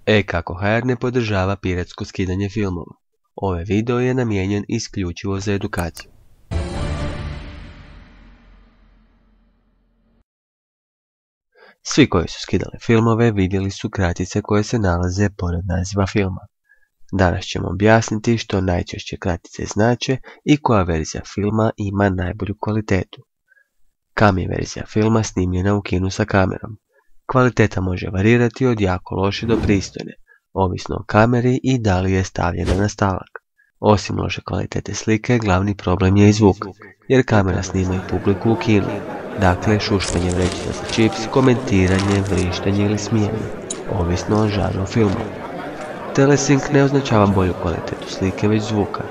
Kako.hr ne podržava piratsko skidanje filmova. Ovaj video je namijenjen isključivo za edukaciju. Svi koji su skidali filmove vidjeli su kratice koje se nalaze pored naziva filma. Danas ćemo objasniti što najčešće kratice znače i koja verzija filma ima najbolju kvalitetu. Kam je verzija filma snimljena u kinu sa kamerom? Kvaliteta može varirati od jako loše do pristojne, ovisno o kameri i da li je stavljena na stalak. Osim loše kvalitete slike, glavni problem je i zvuk, jer kamera snima i publiku u kinu. Dakle, šuškanje vrećica za čips, komentiranje, vrištanje ili smijanje, ovisno o žanru filma. Telesync ne označava bolju kvalitetu slike, već zvuka.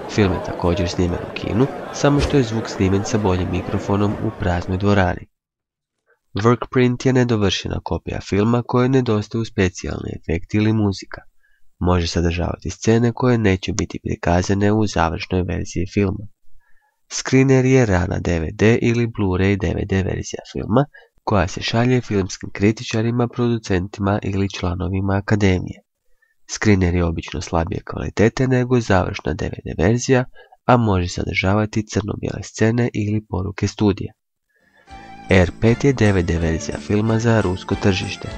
Film je također snimen u kinu, samo što je zvuk snimen sa boljim mikrofonom u praznoj dvorani. Workprint je nedovršena kopija filma kojoj nedostaju specijalni efekti ili muzika. Može sadržavati scene koje neće biti prikazane u završnoj verziji filma. Screener je rana DVD ili Blu-ray DVD verzija filma koja se šalje filmskim kritičarima, producentima ili članovima akademije. Screener je obično slabije kvalitete nego završna DVD verzija, a može sadržavati crno-bijele scene ili poruke studija. R5 je DVD verzija filma za rusko tržište.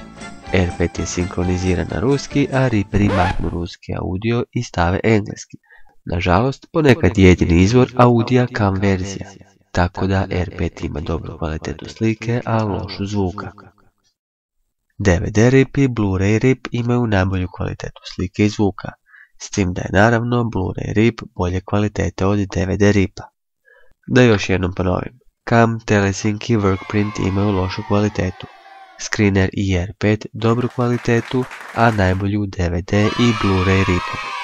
R5 je sinkroniziran na ruski, a Reaperi maknu ruski audio i stave engleski. Nažalost, ponekad je jedini izvor audija cam verzija, tako da R5 ima dobru kvalitetu slike, a lošu zvuka. DVD RIP i Blu-ray RIP imaju najbolju kvalitetu slike i zvuka, s tim da je naravno Blu-ray RIP bolje kvalitete od DVD RIP-a. Da još jednom ponovim, Cam, Telesync i Workprint imaju lošu kvalitetu, Screener i R5 dobru kvalitetu, a najbolju DVD i Blu-ray RIP-a.